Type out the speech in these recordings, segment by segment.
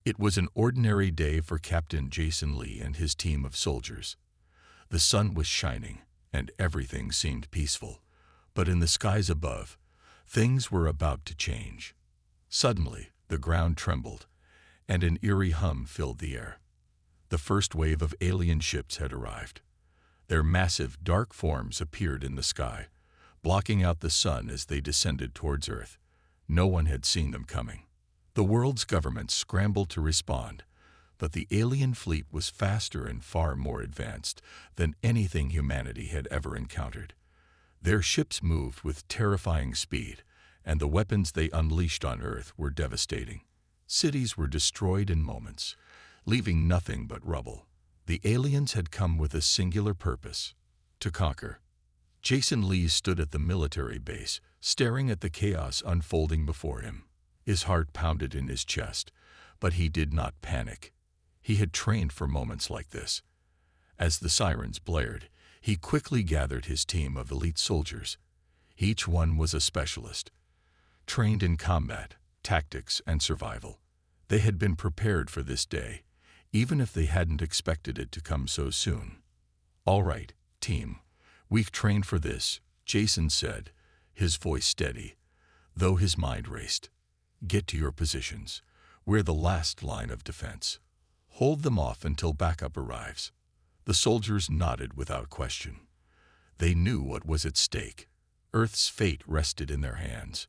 It was an ordinary day for Captain Jason Lee and his team of soldiers. The sun was shining, and everything seemed peaceful. But in the skies above, things were about to change. Suddenly, the ground trembled, and an eerie hum filled the air. The first wave of alien ships had arrived. Their massive, dark forms appeared in the sky, blocking out the sun as they descended towards Earth. No one had seen them coming. The world's governments scrambled to respond, but the alien fleet was faster and far more advanced than anything humanity had ever encountered. Their ships moved with terrifying speed, and the weapons they unleashed on Earth were devastating. Cities were destroyed in moments, leaving nothing but rubble. The aliens had come with a singular purpose: to conquer. Jason Lee stood at the military base, staring at the chaos unfolding before him. His heart pounded in his chest, but he did not panic. He had trained for moments like this. As the sirens blared, he quickly gathered his team of elite soldiers. Each one was a specialist, trained in combat, tactics, and survival. They had been prepared for this day, even if they hadn't expected it to come so soon. "All right, team, we've trained for this," Jason said, his voice steady, though his mind raced. "Get to your positions. We're the last line of defense. Hold them off until backup arrives." The soldiers nodded without question. They knew what was at stake. Earth's fate rested in their hands.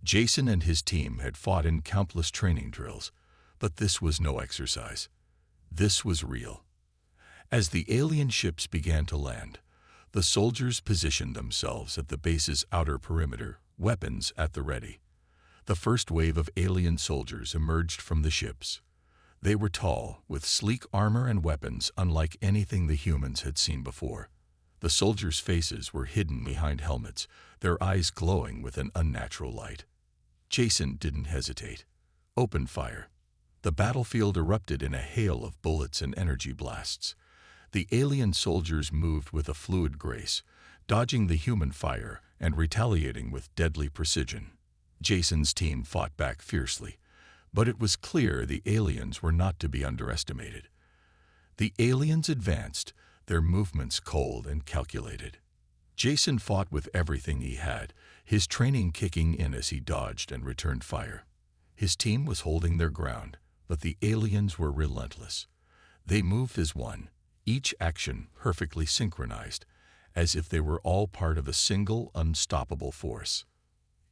Jason and his team had fought in countless training drills, but this was no exercise. This was real. As the alien ships began to land, the soldiers positioned themselves at the base's outer perimeter, weapons at the ready. The first wave of alien soldiers emerged from the ships. They were tall, with sleek armor and weapons unlike anything the humans had seen before. The soldiers' faces were hidden behind helmets, their eyes glowing with an unnatural light. Jason didn't hesitate. "Open fire." The battlefield erupted in a hail of bullets and energy blasts. The alien soldiers moved with a fluid grace, dodging the human fire and retaliating with deadly precision. Jason's team fought back fiercely, but it was clear the aliens were not to be underestimated. The aliens advanced, their movements cold and calculated. Jason fought with everything he had, his training kicking in as he dodged and returned fire. His team was holding their ground, but the aliens were relentless. They moved as one, each action perfectly synchronized, as if they were all part of a single, unstoppable force.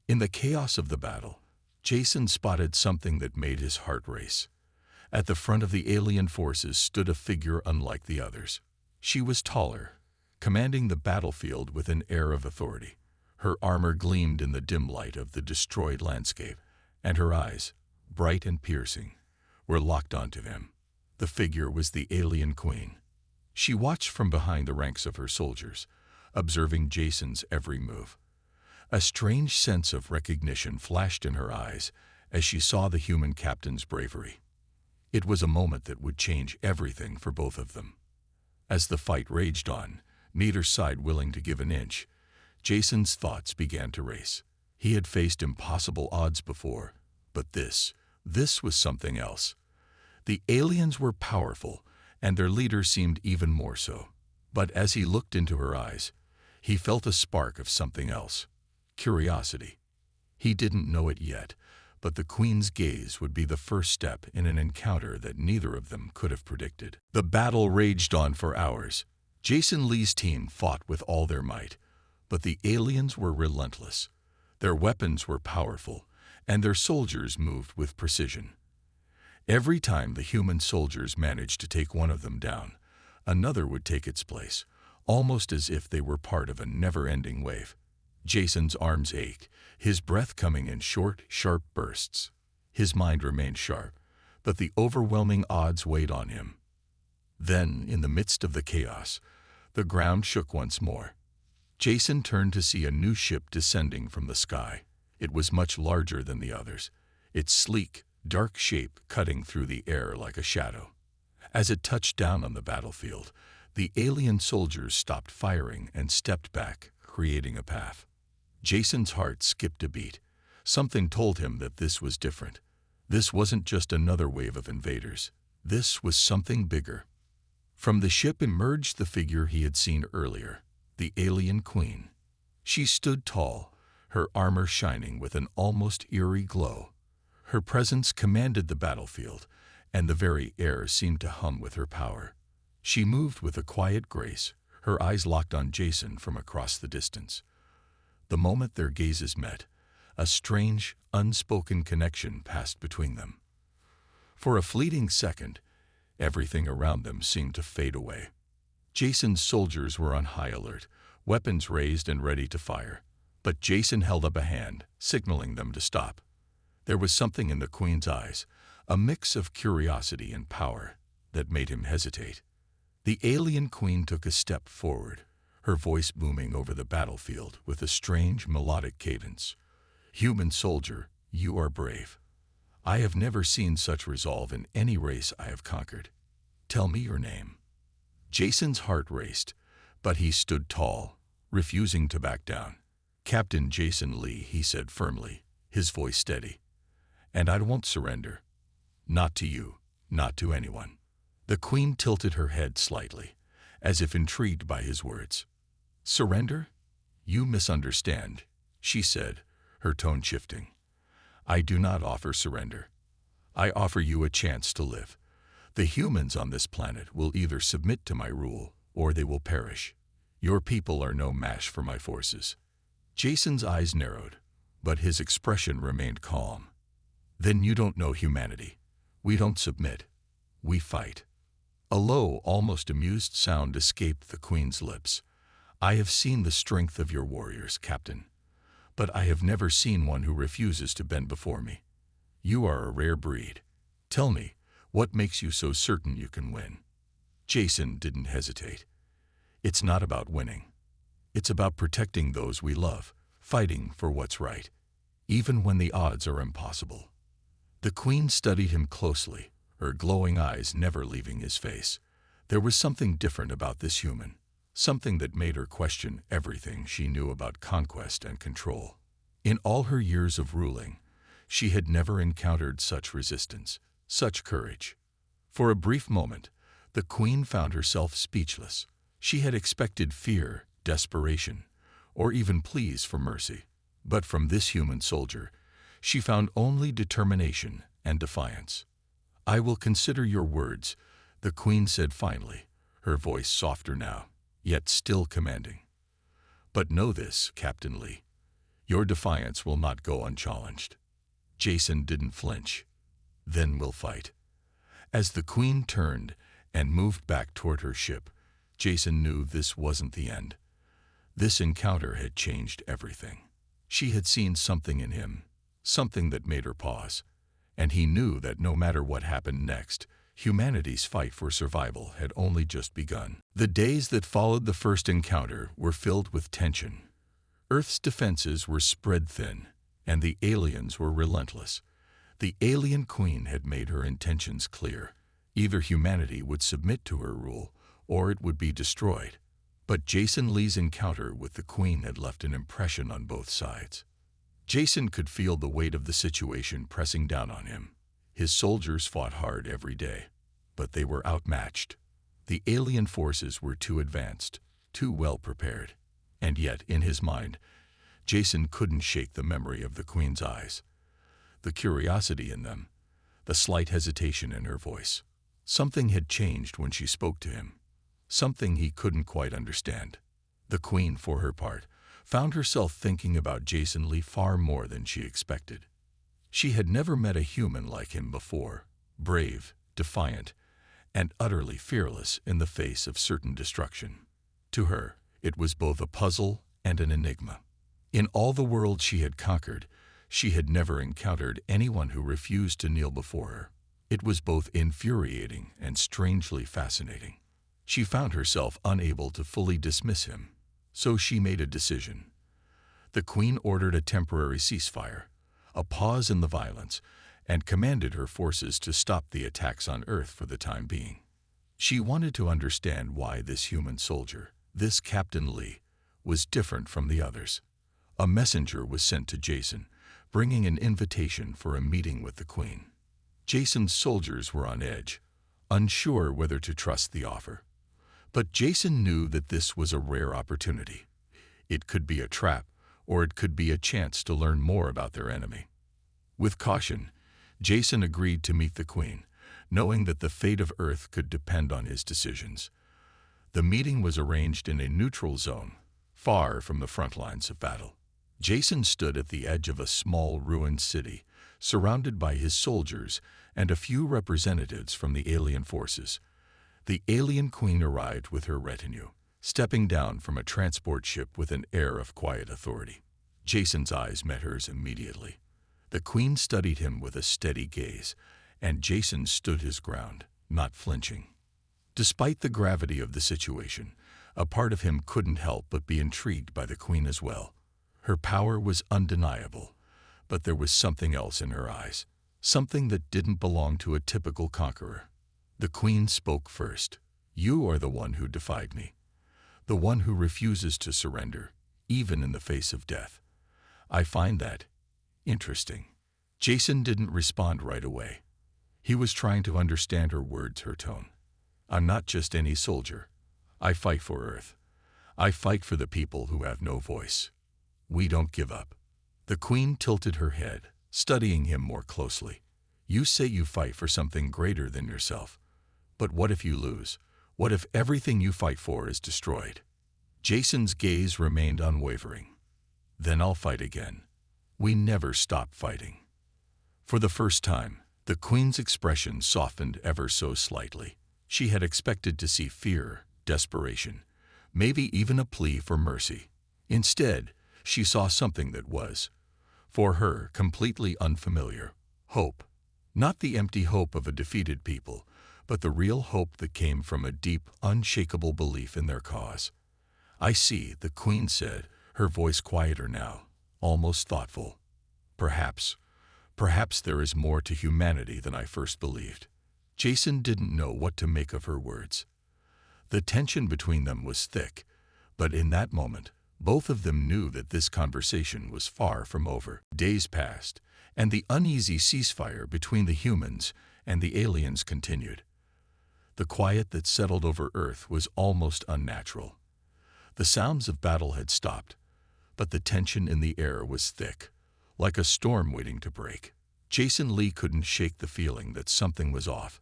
In the chaos of the battle, Jason spotted something that made his heart race. At the front of the alien forces stood a figure unlike the others. She was taller, commanding the battlefield with an air of authority. Her armor gleamed in the dim light of the destroyed landscape, and her eyes, bright and piercing, were locked onto him. The figure was the alien queen. She watched from behind the ranks of her soldiers, observing Jason's every move. A strange sense of recognition flashed in her eyes as she saw the human captain's bravery. It was a moment that would change everything for both of them. As the fight raged on, neither side willing to give an inch, Jason's thoughts began to race. He had faced impossible odds before, but this was something else. The aliens were powerful, and their leader seemed even more so. But as he looked into her eyes, he felt a spark of something else. Curiosity. He didn't know it yet, but the Queen's gaze would be the first step in an encounter that neither of them could have predicted. The battle raged on for hours. Jason Lee's team fought with all their might, but the aliens were relentless. Their weapons were powerful, and their soldiers moved with precision. Every time the human soldiers managed to take one of them down, another would take its place, almost as if they were part of a never-ending wave. Jason's arms ached, his breath coming in short, sharp bursts. His mind remained sharp, but the overwhelming odds weighed on him. Then, in the midst of the chaos, the ground shook once more. Jason turned to see a new ship descending from the sky. It was much larger than the others, its sleek, dark shape cutting through the air like a shadow. As it touched down on the battlefield, the alien soldiers stopped firing and stepped back, creating a path. Jason's heart skipped a beat. Something told him that this was different. This wasn't just another wave of invaders. This was something bigger. From the ship emerged the figure he had seen earlier, the alien queen. She stood tall, her armor shining with an almost eerie glow. Her presence commanded the battlefield, and the very air seemed to hum with her power. She moved with a quiet grace, her eyes locked on Jason from across the distance. The moment their gazes met, a strange, unspoken connection passed between them. For a fleeting second, everything around them seemed to fade away. Jason's soldiers were on high alert, weapons raised and ready to fire. But Jason held up a hand, signaling them to stop. There was something in the Queen's eyes, a mix of curiosity and power, that made him hesitate. The alien queen took a step forward, her voice booming over the battlefield with a strange melodic cadence. "Human soldier, you are brave. I have never seen such resolve in any race I have conquered. Tell me your name." Jason's heart raced, but he stood tall, refusing to back down. "Captain Jason Lee," he said firmly, his voice steady. "And I won't surrender. Not to you, not to anyone." The Queen tilted her head slightly, as if intrigued by his words. "Surrender? You misunderstand," she said, her tone shifting. "I do not offer surrender. I offer you a chance to live. The humans on this planet will either submit to my rule, or they will perish. Your people are no match for my forces." Jason's eyes narrowed, but his expression remained calm. "Then you don't know humanity. We don't submit. We fight." A low, almost amused sound escaped the Queen's lips. "I have seen the strength of your warriors, Captain. But I have never seen one who refuses to bend before me. You are a rare breed. Tell me, what makes you so certain you can win?" Jason didn't hesitate. "It's not about winning. It's about protecting those we love, fighting for what's right, even when the odds are impossible." The Queen studied him closely, her glowing eyes never leaving his face. There was something different about this human, something that made her question everything she knew about conquest and control. In all her years of ruling, she had never encountered such resistance, such courage. For a brief moment, the Queen found herself speechless. She had expected fear, desperation, or even pleas for mercy. But from this human soldier, she found only determination and defiance. "I will consider your words," the Queen said finally, her voice softer now, yet still commanding. "But know this, Captain Lee, your defiance will not go unchallenged." Jason didn't flinch. "Then we'll fight." As the Queen turned and moved back toward her ship, Jason knew this wasn't the end. This encounter had changed everything. She had seen something in him, something that made her pause. And he knew that no matter what happened next, humanity's fight for survival had only just begun. The days that followed the first encounter were filled with tension. Earth's defenses were spread thin, and the aliens were relentless. The alien queen had made her intentions clear. Either humanity would submit to her rule, or it would be destroyed. But Jason Lee's encounter with the Queen had left an impression on both sides. Jason could feel the weight of the situation pressing down on him. His soldiers fought hard every day, but they were outmatched. The alien forces were too advanced, too well prepared. And yet, in his mind, Jason couldn't shake the memory of the Queen's eyes, the curiosity in them, the slight hesitation in her voice. Something had changed when she spoke to him, something he couldn't quite understand. The Queen, for her part, found herself thinking about Jason Lee far more than she expected. She had never met a human like him before, brave, defiant, and utterly fearless in the face of certain destruction. To her, it was both a puzzle and an enigma. In all the world she had conquered, she had never encountered anyone who refused to kneel before her. It was both infuriating and strangely fascinating. She found herself unable to fully dismiss him, so she made a decision. The Queen ordered a temporary ceasefire, a pause in the violence, and commanded her forces to stop the attacks on Earth for the time being. She wanted to understand why this human soldier, this Captain Lee, was different from the others. A messenger was sent to Jason, bringing an invitation for a meeting with the Queen. Jason's soldiers were on edge, unsure whether to trust the offer. But Jason knew that this was a rare opportunity. It could be a trap, or it could be a chance to learn more about their enemy. With caution, Jason agreed to meet the Queen, knowing that the fate of Earth could depend on his decisions. The meeting was arranged in a neutral zone, far from the front lines of battle. Jason stood at the edge of a small ruined city, surrounded by his soldiers and a few representatives from the alien forces. The alien Queen arrived with her retinue, stepping down from a transport ship with an air of quiet authority. Jason's eyes met hers immediately. The Queen studied him with a steady gaze, and Jason stood his ground, not flinching. Despite the gravity of the situation, a part of him couldn't help but be intrigued by the Queen as well. Her power was undeniable, but there was something else in her eyes, something that didn't belong to a typical conqueror. The Queen spoke first. "You are the one who defied me, the one who refuses to surrender, even in the face of death. I find that interesting." Jason didn't respond right away. He was trying to understand her words, her tone. "I'm not just any soldier. I fight for Earth. I fight for the people who have no voice. We don't give up." The Queen tilted her head, studying him more closely. "You say you fight for something greater than yourself. But what if you lose? What if everything you fight for is destroyed?" Jason's gaze remained unwavering. "Then I'll fight again. We never stop fighting." For the first time, the Queen's expression softened ever so slightly. She had expected to see fear, desperation, maybe even a plea for mercy. Instead, she saw something that was, for her, completely unfamiliar: hope. Not the empty hope of a defeated people, but the real hope that came from a deep, unshakable belief in their cause. "I see," the Queen said, her voice quieter now, almost thoughtful. Perhaps there is more to humanity than I first believed." Jason didn't know what to make of her words. The tension between them was thick, but in that moment, both of them knew that this conversation was far from over. Days passed, and the uneasy ceasefire between the humans and the aliens continued. The quiet that settled over Earth was almost unnatural. The sounds of battle had stopped, but the tension in the air was thick, like a storm waiting to break. Jason Lee couldn't shake the feeling that something was off.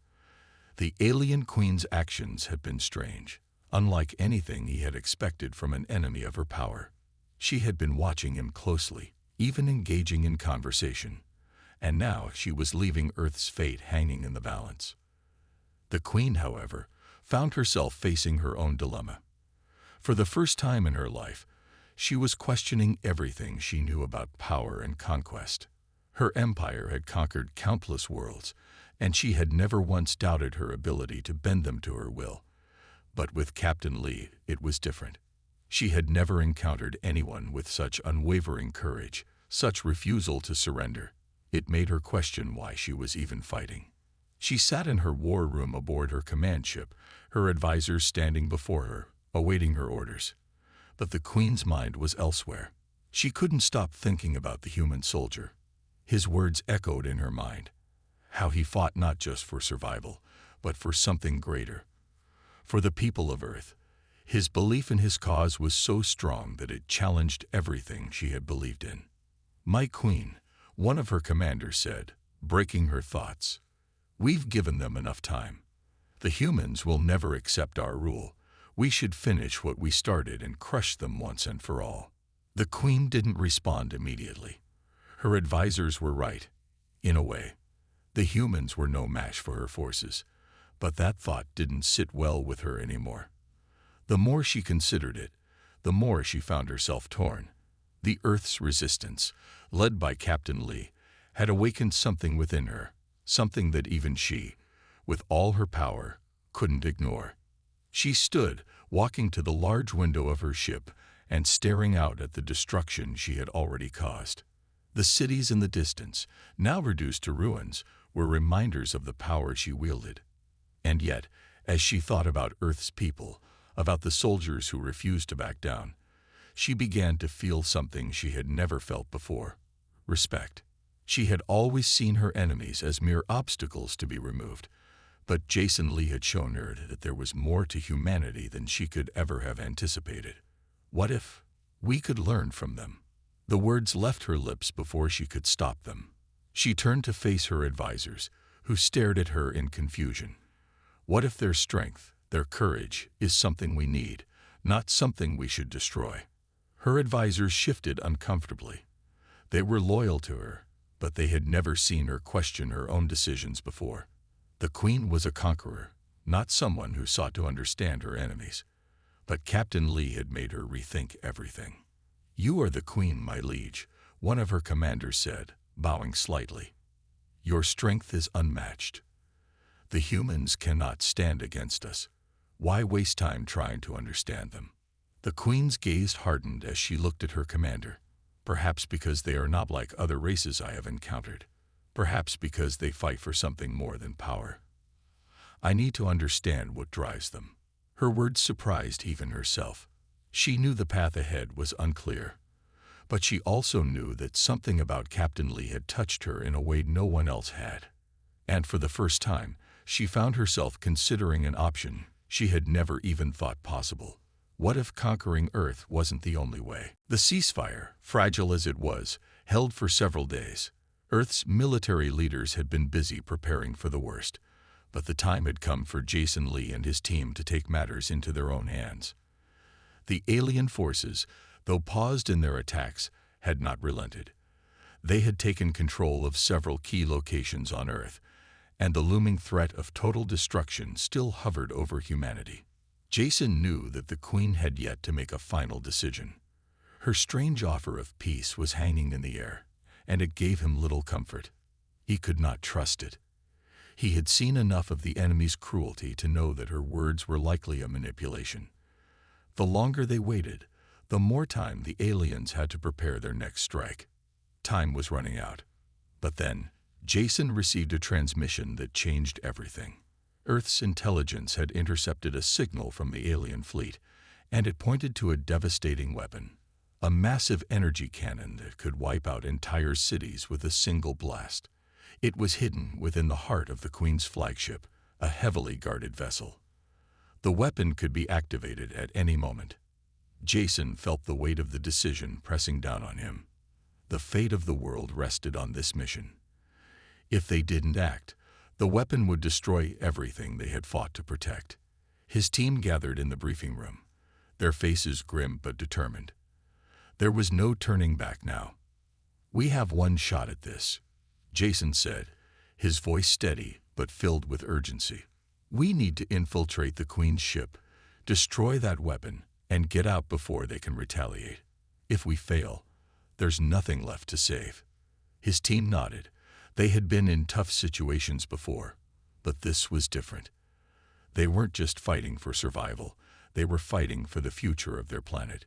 The alien Queen's actions had been strange, unlike anything he had expected from an enemy of her power. She had been watching him closely, even engaging in conversation, and now she was leaving Earth's fate hanging in the balance. The Queen, however, found herself facing her own dilemma. For the first time in her life, she was questioning everything she knew about power and conquest. Her empire had conquered countless worlds, and she had never once doubted her ability to bend them to her will. But with Captain Lee, it was different. She had never encountered anyone with such unwavering courage, such refusal to surrender. It made her question why she was even fighting. She sat in her war room aboard her command ship, her advisors standing before her, awaiting her orders. But the Queen's mind was elsewhere. She couldn't stop thinking about the human soldier. His words echoed in her mind. How he fought not just for survival, but for something greater. For the people of Earth. His belief in his cause was so strong that it challenged everything she had believed in. "My Queen," one of her commanders said, breaking her thoughts. "We've given them enough time. The humans will never accept our rule. We should finish what we started and crush them once and for all." The Queen didn't respond immediately. Her advisors were right. In a way, the humans were no match for her forces, but that thought didn't sit well with her anymore. The more she considered it, the more she found herself torn. The Earth's resistance, led by Captain Lee, had awakened something within her, something that even she, with all her power, couldn't ignore. She stood, walking to the large window of her ship and staring out at the destruction she had already caused. The cities in the distance, now reduced to ruins, were reminders of the power she wielded. And yet, as she thought about Earth's people, about the soldiers who refused to back down, she began to feel something she had never felt before: respect. She had always seen her enemies as mere obstacles to be removed, but Jason Lee had shown her that there was more to humanity than she could ever have anticipated. What if we could learn from them? The words left her lips before she could stop them. She turned to face her advisors, who stared at her in confusion. What if their strength, their courage, is something we need, not something we should destroy? Her advisors shifted uncomfortably. They were loyal to her, but they had never seen her question her own decisions before. The Queen was a conqueror, not someone who sought to understand her enemies. But Captain Lee had made her rethink everything. "You are the Queen, my liege," one of her commanders said, bowing slightly. "Your strength is unmatched. The humans cannot stand against us. Why waste time trying to understand them?" The Queen's gaze hardened as she looked at her commander. Perhaps because they are not like other races I have encountered. Perhaps because they fight for something more than power. I need to understand what drives them. Her words surprised even herself. She knew the path ahead was unclear, but she also knew that something about Captain Lee had touched her in a way no one else had. And for the first time, she found herself considering an option she had never even thought possible. What if conquering Earth wasn't the only way? The ceasefire, fragile as it was, held for several days. Earth's military leaders had been busy preparing for the worst, but the time had come for Jason Lee and his team to take matters into their own hands. The alien forces, though paused in their attacks, had not relented. They had taken control of several key locations on Earth, and the looming threat of total destruction still hovered over humanity. Jason knew that the Queen had yet to make a final decision. Her strange offer of peace was hanging in the air, and it gave him little comfort. He could not trust it. He had seen enough of the enemy's cruelty to know that her words were likely a manipulation. The longer they waited, the more time the aliens had to prepare their next strike. Time was running out. But then, Jason received a transmission that changed everything. Earth's intelligence had intercepted a signal from the alien fleet, and it pointed to a devastating weapon, a massive energy cannon that could wipe out entire cities with a single blast. It was hidden within the heart of the Queen's flagship, a heavily guarded vessel. The weapon could be activated at any moment. Jason felt the weight of the decision pressing down on him. The fate of the world rested on this mission. If they didn't act, the weapon would destroy everything they had fought to protect. His team gathered in the briefing room, their faces grim but determined. There was no turning back now. "We have one shot at this," Jason said, his voice steady but filled with urgency. "We need to infiltrate the Queen's ship, destroy that weapon, and get out before they can retaliate. If we fail, there's nothing left to save." His team nodded. They had been in tough situations before, but this was different. They weren't just fighting for survival, they were fighting for the future of their planet.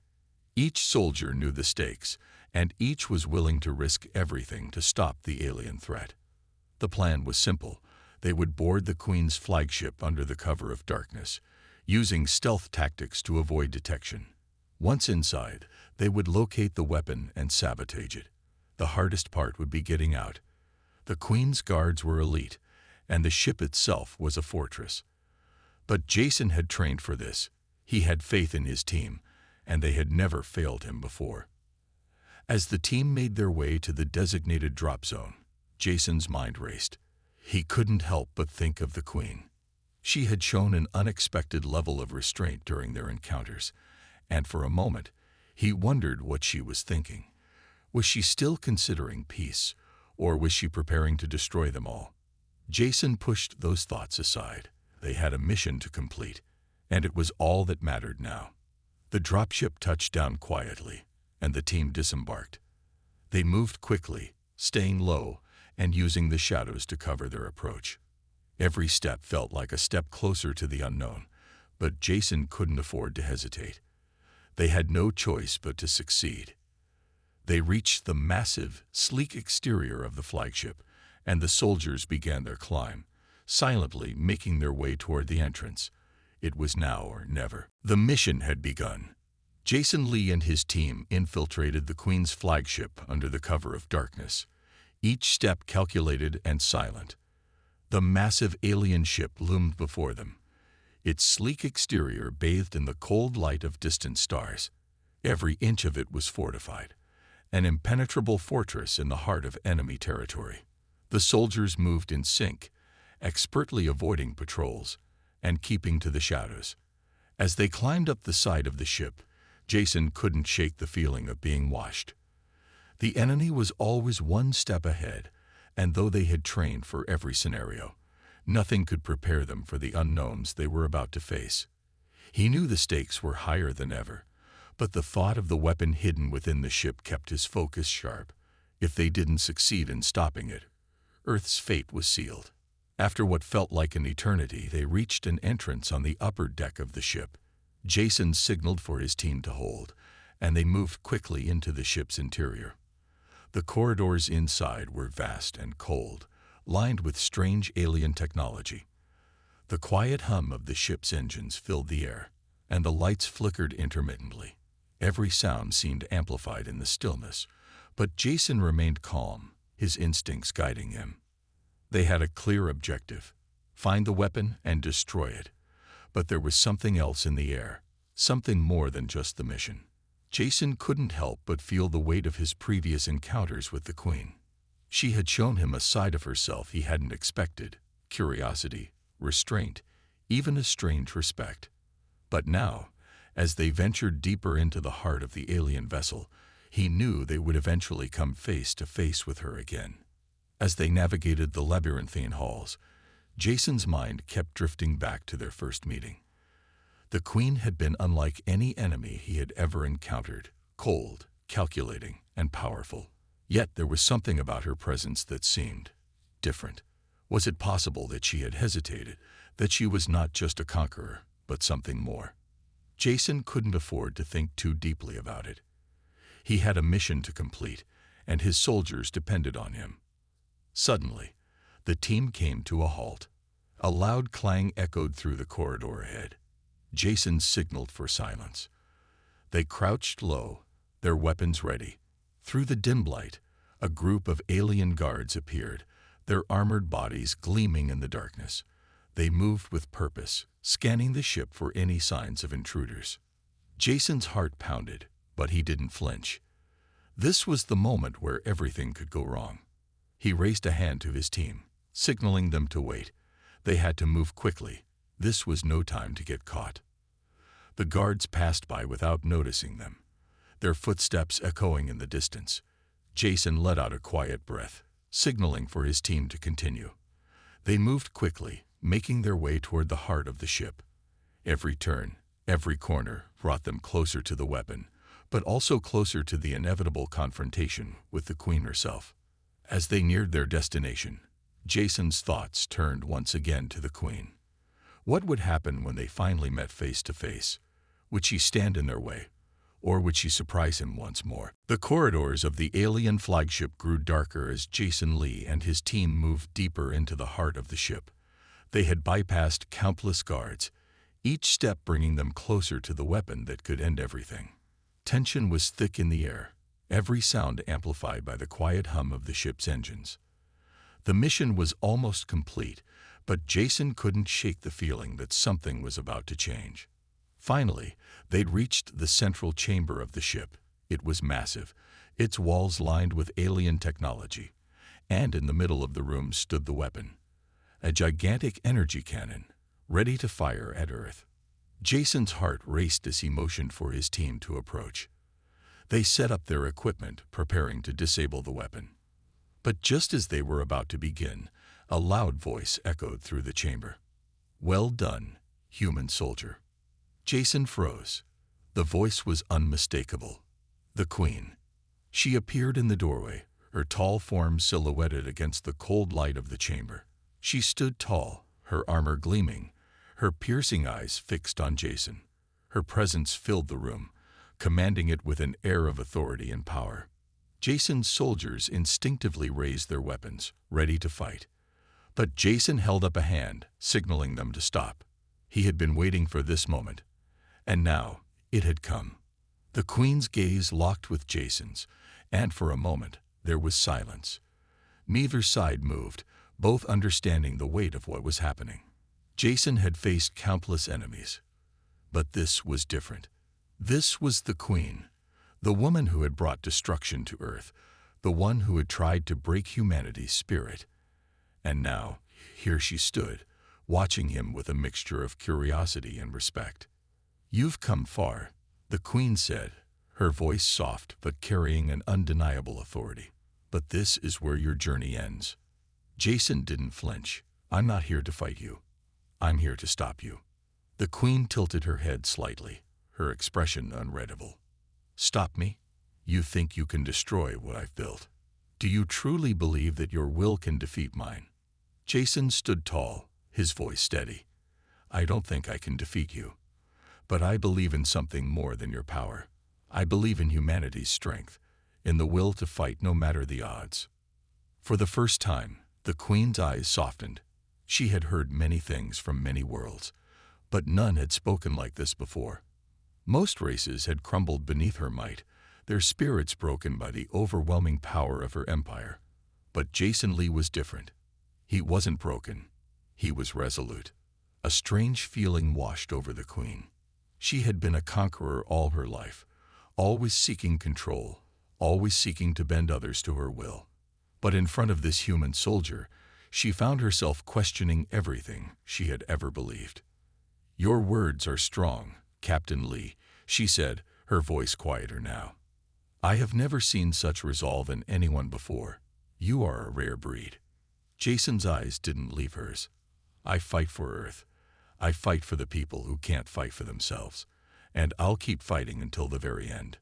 Each soldier knew the stakes, and each was willing to risk everything to stop the alien threat. The plan was simple. They would board the Queen's flagship under the cover of darkness, using stealth tactics to avoid detection. Once inside, they would locate the weapon and sabotage it. The hardest part would be getting out. The Queen's guards were elite, and the ship itself was a fortress. But Jason had trained for this. He had faith in his team, and they had never failed him before. As the team made their way to the designated drop zone, Jason's mind raced. He couldn't help but think of the Queen. She had shown an unexpected level of restraint during their encounters, and for a moment, he wondered what she was thinking. Was she still considering peace, or was she preparing to destroy them all? Jason pushed those thoughts aside. They had a mission to complete, and it was all that mattered now. The dropship touched down quietly, and the team disembarked. They moved quickly, staying low and using the shadows to cover their approach. Every step felt like a step closer to the unknown, but Jason couldn't afford to hesitate. They had no choice but to succeed. They reached the massive, sleek exterior of the flagship, and the soldiers began their climb, silently making their way toward the entrance. It was now or never. The mission had begun. Jason Lee and his team infiltrated the Queen's flagship under the cover of darkness. each step calculated and silent. The massive alien ship loomed before them, its sleek exterior bathed in the cold light of distant stars. Every inch of it was fortified, an impenetrable fortress in the heart of enemy territory. The soldiers moved in sync, expertly avoiding patrols and keeping to the shadows. As they climbed up the side of the ship, Jason couldn't shake the feeling of being watched. The enemy was always one step ahead, and though they had trained for every scenario, nothing could prepare them for the unknowns they were about to face. He knew the stakes were higher than ever, but the thought of the weapon hidden within the ship kept his focus sharp. If they didn't succeed in stopping it, Earth's fate was sealed. After what felt like an eternity, they reached an entrance on the upper deck of the ship. Jason signaled for his team to hold, and they moved quickly into the ship's interior. The corridors inside were vast and cold, lined with strange alien technology. The quiet hum of the ship's engines filled the air, and the lights flickered intermittently. Every sound seemed amplified in the stillness, but Jason remained calm, his instincts guiding him. They had a clear objective: find the weapon and destroy it. But there was something else in the air, something more than just the mission. Jason couldn't help but feel the weight of his previous encounters with the Queen. She had shown him a side of herself he hadn't expected: curiosity, restraint, even a strange respect. But now, as they ventured deeper into the heart of the alien vessel, he knew they would eventually come face to face with her again. As they navigated the labyrinthine halls, Jason's mind kept drifting back to their first meeting. The Queen had been unlike any enemy he had ever encountered: cold, calculating, and powerful. Yet there was something about her presence that seemed different. Was it possible that she had hesitated, that she was not just a conqueror, but something more? Jason couldn't afford to think too deeply about it. He had a mission to complete, and his soldiers depended on him. Suddenly, the team came to a halt. A loud clang echoed through the corridor ahead. Jason signaled for silence. They crouched low, their weapons ready. Through the dim light, a group of alien guards appeared, their armored bodies gleaming in the darkness. They moved with purpose, scanning the ship for any signs of intruders. Jason's heart pounded, but he didn't flinch. This was the moment where everything could go wrong. He raised a hand to his team, signaling them to wait. They had to move quickly. This was no time to get caught. The guards passed by without noticing them, their footsteps echoing in the distance. Jason let out a quiet breath, signaling for his team to continue. They moved quickly, making their way toward the heart of the ship. Every turn, every corner brought them closer to the weapon, but also closer to the inevitable confrontation with the Queen herself. As they neared their destination, Jason's thoughts turned once again to the Queen. What would happen when they finally met face to face? Would she stand in their way, or would she surprise him once more? The corridors of the alien flagship grew darker as Jason Lee and his team moved deeper into the heart of the ship. They had bypassed countless guards, each step bringing them closer to the weapon that could end everything. Tension was thick in the air, every sound amplified by the quiet hum of the ship's engines. The mission was almost complete, but Jason couldn't shake the feeling that something was about to change. Finally, they'd reached the central chamber of the ship. It was massive, its walls lined with alien technology, and in the middle of the room stood the weapon, a gigantic energy cannon, ready to fire at Earth. Jason's heart raced as he motioned for his team to approach. They set up their equipment, preparing to disable the weapon. But just as they were about to begin, a loud voice echoed through the chamber. "Well done, human soldier." Jason froze. The voice was unmistakable. The Queen. She appeared in the doorway, her tall form silhouetted against the cold light of the chamber. She stood tall, her armor gleaming, her piercing eyes fixed on Jason. Her presence filled the room, commanding it with an air of authority and power. Jason's soldiers instinctively raised their weapons, ready to fight. But Jason held up a hand, signaling them to stop. He had been waiting for this moment, and now it had come. The Queen's gaze locked with Jason's, and for a moment there was silence. Neither side moved, both understanding the weight of what was happening. Jason had faced countless enemies, but this was different. This was the Queen, the woman who had brought destruction to Earth, the one who had tried to break humanity's spirit. And now, here she stood, watching him with a mixture of curiosity and respect. "You've come far," the Queen said, her voice soft but carrying an undeniable authority. "But this is where your journey ends." Jason didn't flinch. "I'm not here to fight you. I'm here to stop you." The Queen tilted her head slightly, her expression unreadable. "Stop me? You think you can destroy what I've built? Do you truly believe that your will can defeat mine?" Jason stood tall, his voice steady. "I don't think I can defeat you. But I believe in something more than your power. I believe in humanity's strength, in the will to fight no matter the odds." For the first time, the Queen's eyes softened. She had heard many things from many worlds, but none had spoken like this before. Most races had crumbled beneath her might, their spirits broken by the overwhelming power of her empire. But Jason Lee was different. He wasn't broken. He was resolute. A strange feeling washed over the Queen. She had been a conqueror all her life, always seeking control, always seeking to bend others to her will. But in front of this human soldier, she found herself questioning everything she had ever believed. "Your words are strong, Captain Lee," she said, her voice quieter now. "I have never seen such resolve in anyone before. You are a rare breed." Jason's eyes didn't leave hers. "I fight for Earth. I fight for the people who can't fight for themselves. And I'll keep fighting until the very end."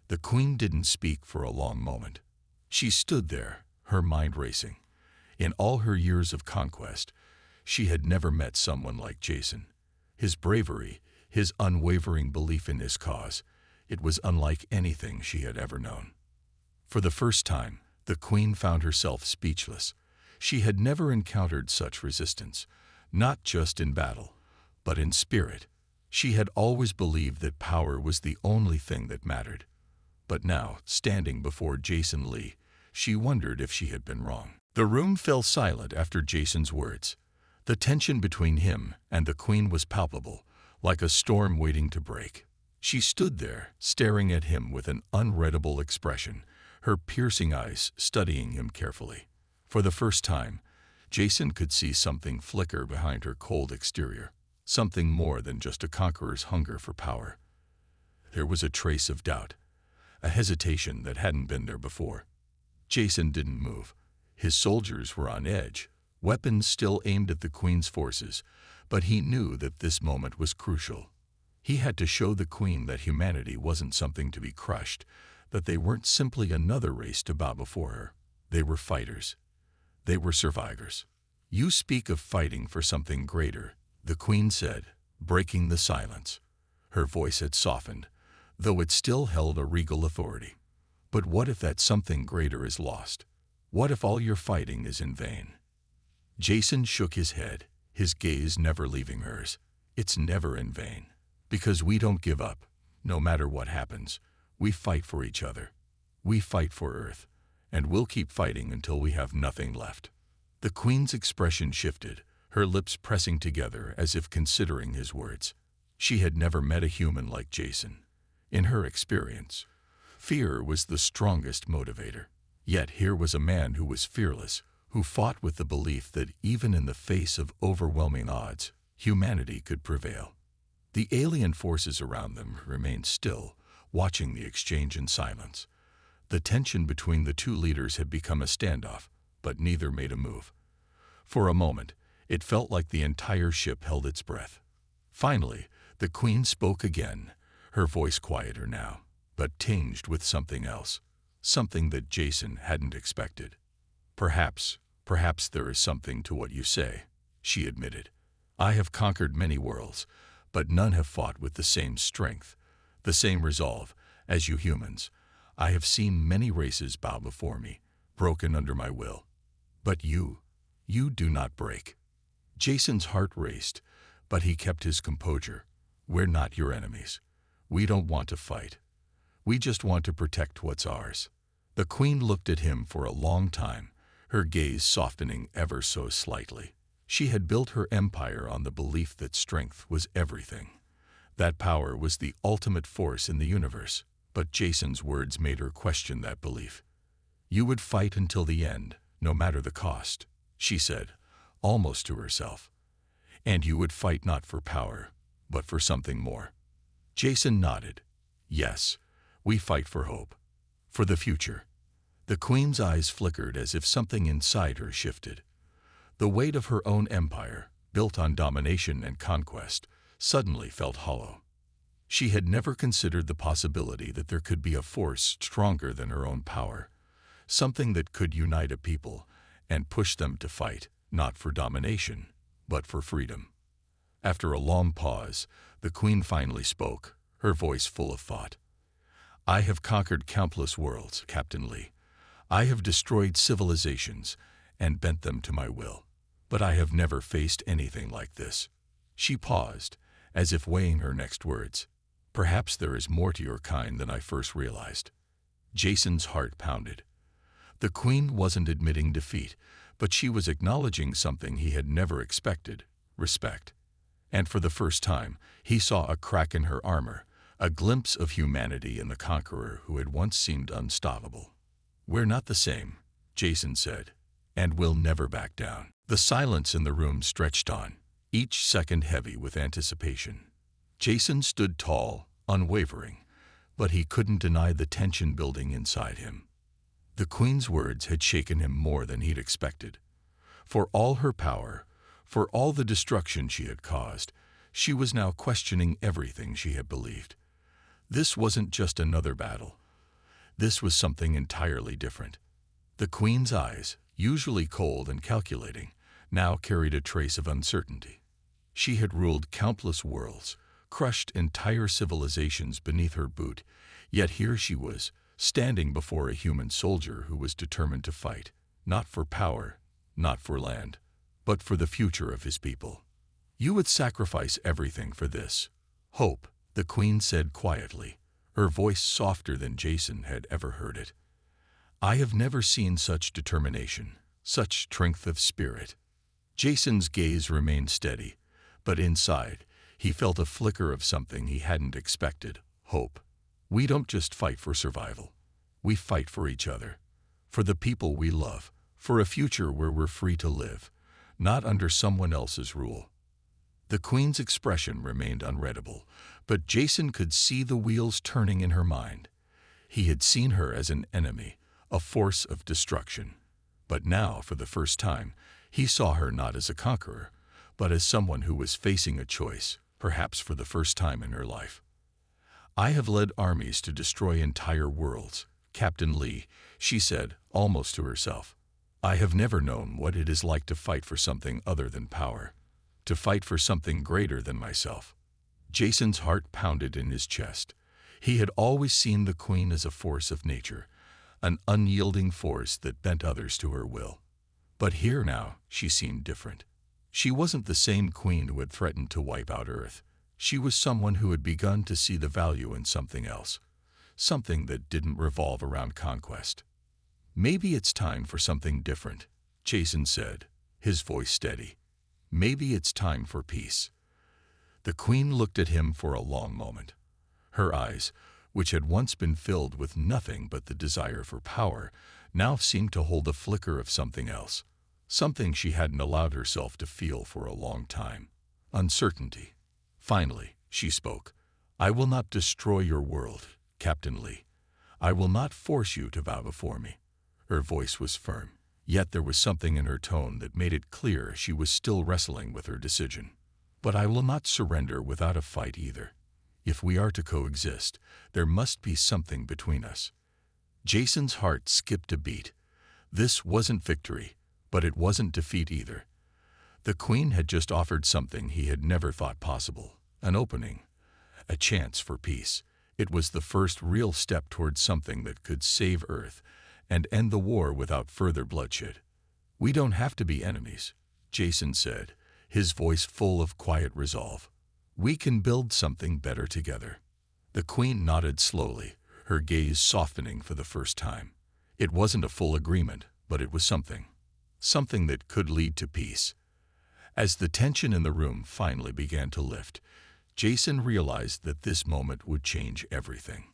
The Queen didn't speak for a long moment. She stood there, her mind racing. In all her years of conquest, she had never met someone like Jason. His bravery, his unwavering belief in his cause, it was unlike anything she had ever known. For the first time, the Queen found herself speechless. She had never encountered such resistance, not just in battle, but in spirit. She had always believed that power was the only thing that mattered. But now, standing before Jason Lee, she wondered if she had been wrong. The room fell silent after Jason's words. The tension between him and the Queen was palpable, like a storm waiting to break. She stood there, staring at him with an unreadable expression, her piercing eyes studying him carefully. For the first time, Jason could see something flicker behind her cold exterior, something more than just a conqueror's hunger for power. There was a trace of doubt, a hesitation that hadn't been there before. Jason didn't move. His soldiers were on edge, weapons still aimed at the Queen's forces, but he knew that this moment was crucial. He had to show the Queen that humanity wasn't something to be crushed, that they weren't simply another race to bow before her. They were fighters. They were survivors. "You speak of fighting for something greater," the Queen said, breaking the silence. Her voice had softened, though it still held a regal authority. "But what if that something greater is lost? What if all your fighting is in vain?" Jason shook his head, his gaze never leaving hers. "It's never in vain. Because we don't give up. No matter what happens, we fight for each other. We fight for Earth, and we'll keep fighting until we have nothing left." The Queen's expression shifted, her lips pressing together as if considering his words. She had never met a human like Jason. In her experience, fear was the strongest motivator. Yet here was a man who was fearless, who fought with the belief that even in the face of overwhelming odds, humanity could prevail. The alien forces around them remained still, watching the exchange in silence. The tension between the two leaders had become a standoff, but neither made a move. For a moment, it felt like the entire ship held its breath. Finally, the Queen spoke again, her voice quieter now, but tinged with something else, something that Jason hadn't expected. Perhaps there is something to what you say," she admitted. "I have conquered many worlds, but none have fought with the same strength, the same resolve, as you humans. I have seen many races bow before me, broken under my will. But you do not break." Jason's heart raced, but he kept his composure. "We're not your enemies. We don't want to fight. We just want to protect what's ours." The Queen looked at him for a long time, her gaze softening ever so slightly. She had built her empire on the belief that strength was everything. That power was the ultimate force in the universe. But Jason's words made her question that belief. "You would fight until the end, no matter the cost," she said, almost to herself. "And you would fight not for power, but for something more." Jason nodded. "Yes, we fight for hope. For the future." The Queen's eyes flickered as if something inside her shifted. The weight of her own empire, built on domination and conquest, suddenly felt hollow. She had never considered the possibility that there could be a force stronger than her own power, something that could unite a people and push them to fight, not for domination, but for freedom. After a long pause, the Queen finally spoke, her voice full of thought. "I have conquered countless worlds, Captain Lee. I have destroyed civilizations and bent them to my will. But I have never faced anything like this." She paused, as if weighing her next words. "Perhaps there is more to your kind than I first realized." Jason's heart pounded. The Queen wasn't admitting defeat, but she was acknowledging something he had never expected: respect. And for the first time, he saw a crack in her armor, a glimpse of humanity in the conqueror who had once seemed unstoppable. "We're not the same," Jason said, "and we'll never back down." The silence in the room stretched on, each second heavy with anticipation. Jason stood tall, unwavering, but he couldn't deny the tension building inside him. The Queen's words had shaken him more than he'd expected. For all her power, for all the destruction she had caused, she was now questioning everything she had believed. This wasn't just another battle. This was something entirely different. The Queen's eyes, usually cold and calculating, now carried a trace of uncertainty. She had ruled countless worlds, crushed entire civilizations beneath her boot, yet here she was, standing before a human soldier who was determined to fight, not for power, not for land, but for the future of his people. "You would sacrifice everything for this." "Hope," the Queen said quietly, her voice softer than Jason had ever heard it. "I have never seen such determination, such strength of spirit." Jason's gaze remained steady, but inside, he felt a flicker of something he hadn't expected: hope. "We don't just fight for survival. We fight for each other, for the people we love, for a future where we're free to live, not under someone else's rule." The Queen's expression remained unreadable, but Jason could see the wheels turning in her mind. He had seen her as an enemy, a force of destruction. But now, for the first time, he saw her not as a conqueror, but as someone who was facing a choice, perhaps for the first time in her life. "I have led armies to destroy entire worlds, Captain Lee," she said, almost to herself. "I have never known what it is like to fight for something other than power, to fight for something greater than myself." Jason's heart pounded in his chest. He had always seen the Queen as a force of nature, an unyielding force that bent others to her will. But here now, she seemed different. She wasn't the same Queen who had threatened to wipe out Earth. She was someone who had begun to see the value in something else, something that didn't revolve around conquest. "Maybe it's time for something different," Jason said, his voice steady. "Maybe it's time for peace." The Queen looked at him for a long moment. Her eyes, which had once been filled with nothing but the desire for power, now seemed to hold a flicker of something else, something she hadn't allowed herself to feel for a long time: uncertainty. Finally, she spoke. "I will not destroy your world, Captain Lee. I will not force you to bow before me." Her voice was firm, yet there was something in her tone that made it clear she was still wrestling with her decision. "But I will not surrender without a fight either. If we are to coexist, there must be something between us." Jason's heart skipped a beat. This wasn't victory, but it wasn't defeat either. The Queen had just offered something he had never thought possible: an opening, a chance for peace. It was the first real step towards something that could save Earth and end the war without further bloodshed. "We don't have to be enemies," Jason said, his voice full of quiet resolve. "We can build something better together." The Queen nodded slowly, her gaze softening for the first time. It wasn't a full agreement, but it was something. something that could lead to peace. As the tension in the room finally began to lift, Jason realized that this moment would change everything.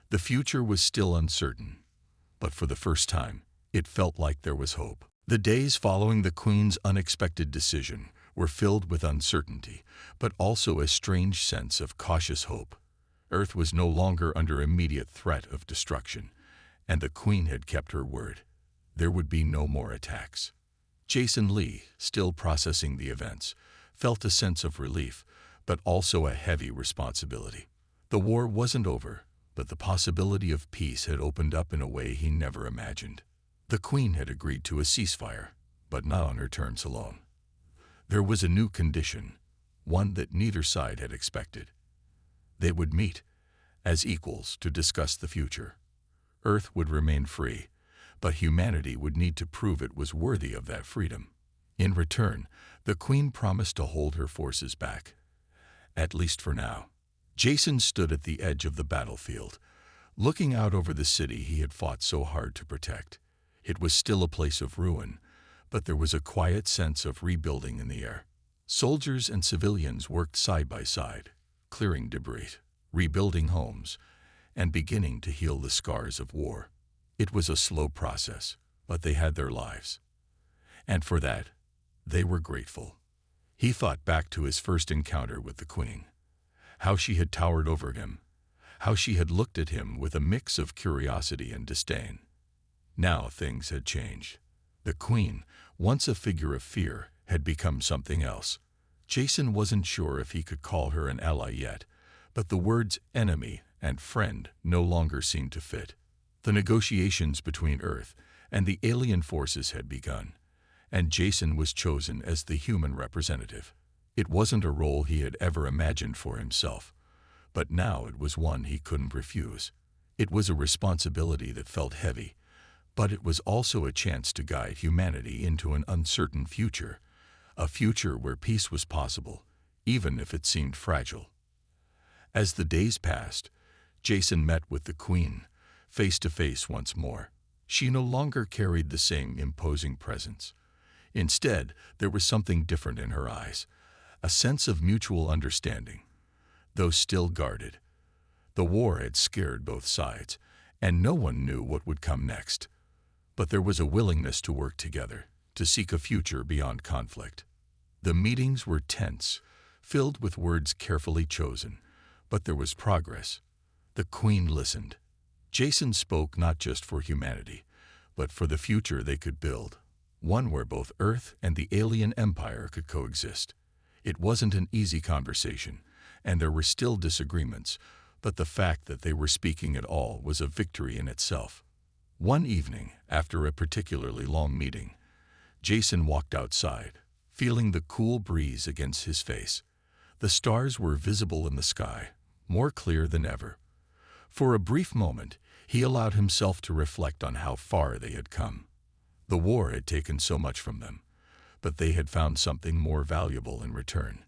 The future was still uncertain, but for the first time, it felt like there was hope. The days following the Queen's unexpected decision were filled with uncertainty, but also a strange sense of cautious hope. Earth was no longer under immediate threat of destruction, and the Queen had kept her word. There would be no more attacks. Jason Lee, still processing the events, felt a sense of relief, but also a heavy responsibility. The war wasn't over, but the possibility of peace had opened up in a way he never imagined. The Queen had agreed to a ceasefire, but not on her terms alone. There was a new condition, one that neither side had expected. They would meet, as equals, to discuss the future. Earth would remain free, but humanity would need to prove it was worthy of that freedom. In return, the Queen promised to hold her forces back, at least for now. Jason stood at the edge of the battlefield, looking out over the city he had fought so hard to protect. It was still a place of ruin, but there was a quiet sense of rebuilding in the air. Soldiers and civilians worked side by side, clearing debris, rebuilding homes, and beginning to heal the scars of war. It was a slow process, but they had their lives. And for that, they were grateful. He thought back to his first encounter with the Queen, how she had towered over him, how she had looked at him with a mix of curiosity and disdain. Now things had changed. The Queen, once a figure of fear, had become something else. Jason wasn't sure if he could call her an ally yet, but the words enemy and friend no longer seemed to fit. The negotiations between Earth and the alien forces had begun, and Jason was chosen as the human representative. It wasn't a role he had ever imagined for himself, but now it was one he couldn't refuse. It was a responsibility that felt heavy, but it was also a chance to guide humanity into an uncertain future, a future where peace was possible, even if it seemed fragile. As the days passed, Jason met with the Queen, face to face once more. She no longer carried the same imposing presence. Instead, there was something different in her eyes, a sense of mutual understanding, though still guarded. The war had scared both sides, and no one knew what would come next. But there was a willingness to work together, to seek a future beyond conflict. The meetings were tense, filled with words carefully chosen, but there was progress. The Queen listened. Jason spoke not just for humanity, but for the future they could build, one where both Earth and the alien empire could coexist. It wasn't an easy conversation, and there were still disagreements, but the fact that they were speaking at all was a victory in itself. One evening, after a particularly long meeting, Jason walked outside, feeling the cool breeze against his face. The stars were visible in the sky, more clear than ever. For a brief moment, he allowed himself to reflect on how far they had come. The war had taken so much from them, but they had found something more valuable in return: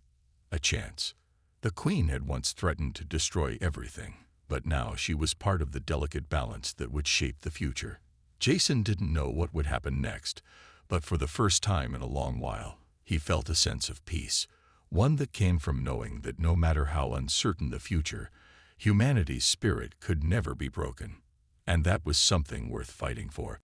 a chance. The Queen had once threatened to destroy everything, but now she was part of the delicate balance that would shape the future. Jason didn't know what would happen next, but for the first time in a long while, he felt a sense of peace, one that came from knowing that no matter how uncertain the future, humanity's spirit could never be broken. And that was something worth fighting for.